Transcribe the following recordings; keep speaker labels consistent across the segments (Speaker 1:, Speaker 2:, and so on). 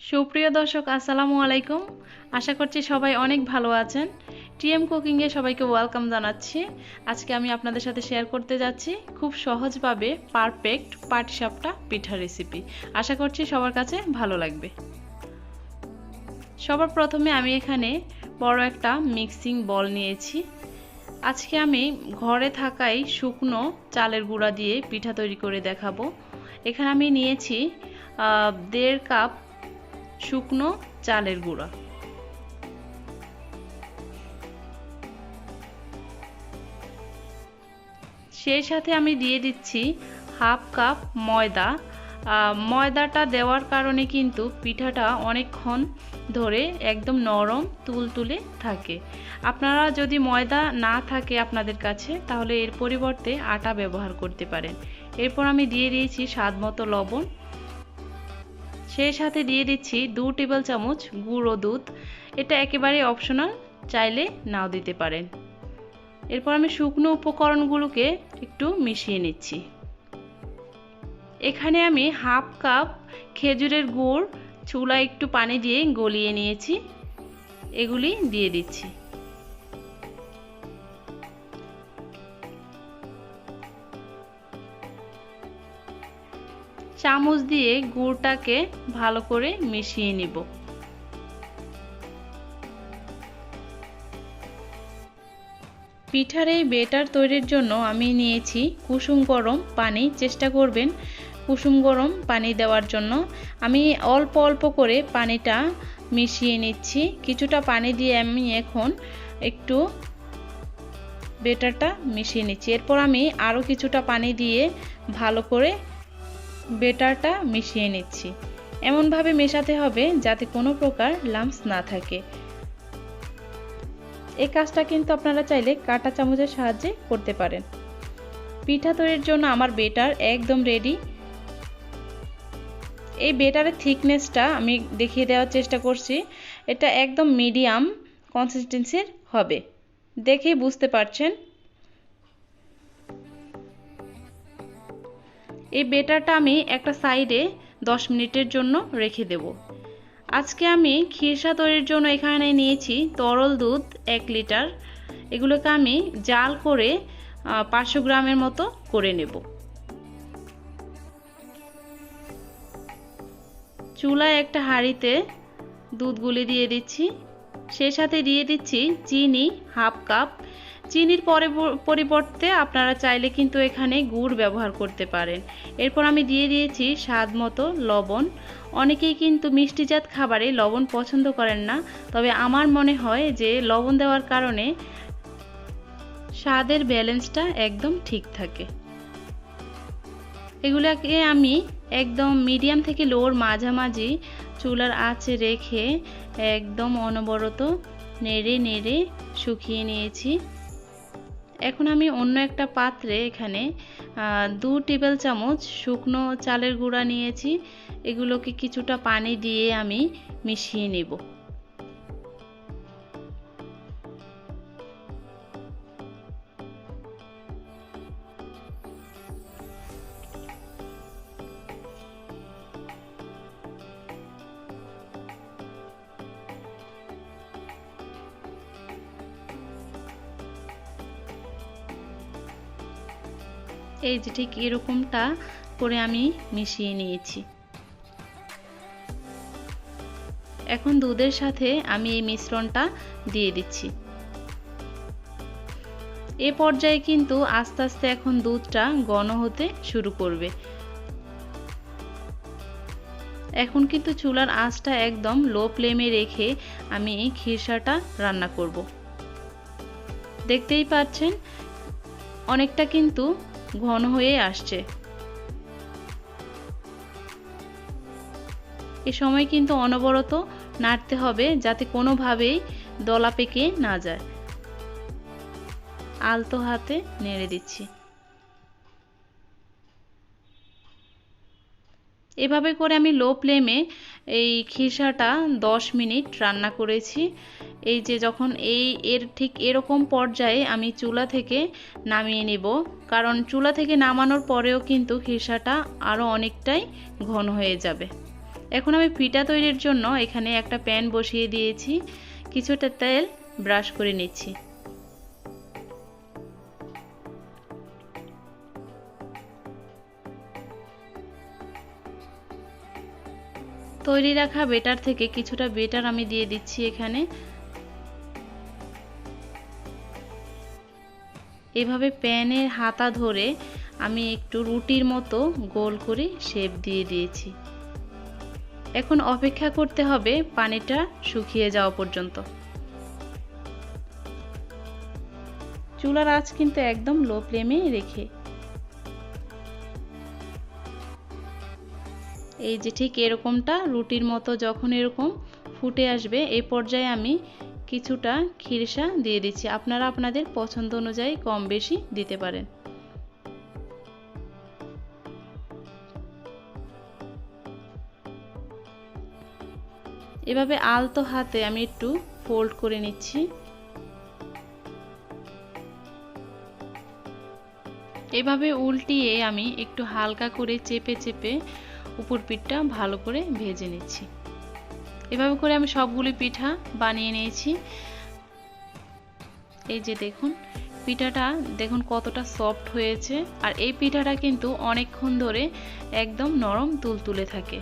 Speaker 1: সুপ্রিয় দর্শক আসসালামু আলাইকুম। আশা করছি সবাই অনেক ভালো আছেন। টিএম কুকিংয়ে সবাইকে ওয়েলকাম জানাচ্ছি। আজকে আমি আপনাদের সাথে শেয়ার করতে যাচ্ছি খুব সহজভাবে পারফেক্ট পাটিসাপটা পিঠা রেসিপি। আশা করছি সবার কাছে ভালো লাগবে। সবার প্রথমে আমি এখানে বড় একটা মিক্সিং বল নিয়েছি। আজকে আমি ঘরে থাকাই শুকনো চালের গুঁড়া দিয়ে পিঠা তৈরি করে দেখাবো। এখানে আমি নিয়েছি 1.5 কাপ শুকনো চালের গুঁড়া। সেই সাথে আমি দিয়ে দিচ্ছি 1/2 কাপ ময়দা। ময়দাটা দেওয়ার কারণে কিন্তু পিঠাটা অনেকক্ষণ ধরে একদম নরম তুলতুলে থাকে। আপনারা যদি ময়দা না থাকে আপনাদের কাছে তাহলে এর পরিবর্তে আটা ব্যবহার করতে পারেন। এরপর আমি দিয়ে দিয়েছি স্বাদমতো লবণ। সেই সাথে দিয়ে দিচ্ছি 2 টেবিল চামচ গুঁড়ো দুধ। এটা একেবারে অপশনাল, চাইলে নাও দিতে পারেন। এরপর আমি শুকনো উপকরণগুলোকে একটু মিশিয়ে নিচ্ছি। এখানে আমি 1/2 কাপ খেজুরের গুড় চুলায় একটু পানি দিয়ে গলিয়ে নিয়েছি, এগুলি দিয়ে দিচ্ছি। চামচ দিয়ে গুড়টাকে ভালো করে মিশিয়ে নিব। পিঠার এই বেটার তৈরির জন্য আমি নিয়েছি কুসুম গরম পানি। চেষ্টা করবেন কুসুম গরম পানি দেওয়ার জন্য। আমি অল্প অল্প করে পানিটা মিশিয়ে নিচ্ছি। কিছুটা পানি দিয়ে আমি এখন একটু বেটারটা মিশিয়ে নিচ্ছি। এরপর আমি আরও কিছুটা পানি দিয়ে ভালো করে বেটারটা মিশিয়ে নিচ্ছি। এমনভাবে মেশাতে হবে যাতে কোনো প্রকার লাম্পস না থাকে। এই কাজটা কিন্তু আপনারা চাইলে কাঁটা চামচের সাহায্যে করতে পারেন। পিঠা তৈরির জন্য আমার বেটার একদম রেডি। এই বেটারের থিকনেসটা আমি দেখিয়ে দেওয়ার চেষ্টা করছি। এটা একদম মিডিয়াম কনসিস্টেন্সির হবে, দেখেই বুঝতে পারছেন। এই বেটারটা আমি একটা সাইডে 10 মিনিটের জন্য রেখে দেব। আজকে আমি খিরসা তৈরির জন্য এখানে নিয়েছি তরল দুধ 1 লিটার। এগুলোকে আমি জাল করে 500 গ্রামের মতো করে নেব। চুলায় একটা হাঁড়িতে দুধগুলি দিয়ে দিচ্ছি। সেই সাথে দিয়ে দিচ্ছি চিনি 1/2 কাপ। চিনির পরিবর্তে আপনারা চাইলে কিন্তু এখানে গুড় ব্যবহার করতে পারেন। এরপর আমি দিয়ে দিয়েছি স্বাদ মতো লবণ। অনেকেই কিন্তু মিষ্টিজাত খাবারে লবণ পছন্দ করেন না, তবে আমার মনে হয় যে লবণ দেওয়ার কারণে স্বাদের ব্যালেন্সটা একদম ঠিক থাকে। এগুলোকে আমি একদম মিডিয়াম থেকে লোর মাঝামাঝি চুলার আঁচে রেখে একদম অনবরত নেড়ে নেড়ে শুকিয়ে নিয়েছি। এখন আমি অন্য একটা পাত্রে এখানে 2 টেবিল চামচ শুকনো চালের গুঁড়া নিয়েছি। এগুলোকে কিছুটা পানি দিয়ে আমি মিশিয়ে নেব। এই যে ঠিক এরকমটা করে আমি মিশিয়ে নিয়েছি। এখন দুধের সাথে আমি এই মিশ্রণটা দিয়ে দিচ্ছি। এ পর্যায়ে কিন্তু আস্তে আস্তে এখন দুধটা ঘন হতে শুরু করবে। এখন কিন্তু চুলার আঁচটা একদম লো ফ্লেমে রেখে আমি এই খিরসাটা রান্না করব। দেখতেই পাচ্ছেন অনেকটা কিন্তু ঘন হয়ে আসছে। এ সময় কিন্তু অনবরত নাড়তে হবে যাতে কোনোভাবেই দলা পেকে না যায়। আলতো হাতে নেড়ে দিচ্ছি। এভাবে করে আমি লো ফ্লেমে এই খিরসাটা 10 মিনিট রান্না করেছি। এই যে যখন এর ঠিক এরকম পর্যায়ে আমি চুলা থেকে নামিয়ে নেব, কারণ চুলা থেকে নামানোর পরেও কিন্তু খিরসাটা আরও অনেকটাই ঘন হয়ে যাবে। এখন আমি পিঠা তৈরির জন্য এখানে একটা প্যান বসিয়ে দিয়েছি, কিছুটা তেল ব্রাশ করে নিচ্ছি। তৈরি রাখা বেটার থেকে কিছুটা বেটার আমি দিয়ে দিচ্ছি এখানে। এভাবে প্যানের হাতা ধরে আমি একটু রুটির মতো গোল করে শেপ দিয়ে দিয়েছি। এখন অপেক্ষা করতে হবে পানিটা শুকিয়ে যাওয়া পর্যন্ত। চুলার আঁচ কিন্তু একদম লো ফ্লেমে রেখে, এই যে ঠিক এরকমটা রুটির মতো যখন এরকম ফুটে আসবে, এই পর্যায়ে আমি কিছুটা খিরসা দিয়ে দিচ্ছি। আপনারা আপনাদের পছন্দ অনুযায়ী কম বেশি দিতে পারেন। এভাবে আলতো হাতে আমি একটু ফোল্ড করে নিচ্ছি। এভাবে উল্টিয়ে আমি একটু হালকা করে চেপে চেপে উপর পিঠটা ভালো করে ভেজে নিচ্ছি। এভাবে করে আমি সবগুলি পিঠা বানিয়ে নিয়েছি। এই যে দেখুন পিঠাটা দেখুন কতটা সফট হয়েছে, আর এই পিঠাটা কিন্তু অনেকক্ষণ ধরে একদম নরম তুলতুলে থাকে।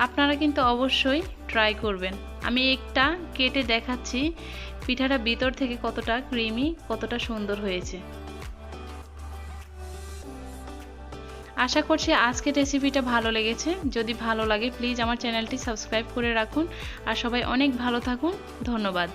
Speaker 1: আপনারা কিন্তু অবশ্যই ট্রাই করবেন। আমি একটা কেটে দেখাচ্ছি পিঠাটা ভিতর থেকে কতটা ক্রিমি, কতটা সুন্দর হয়েছে। আশা করছি আজকের রেসিপিটা ভালো লেগেছে। যদি ভালো লাগে প্লিজ আমার চ্যানেলটি সাবস্ক্রাইব করে রাখুন। আর সবাই অনেক ভালো থাকুন। ধন্যবাদ।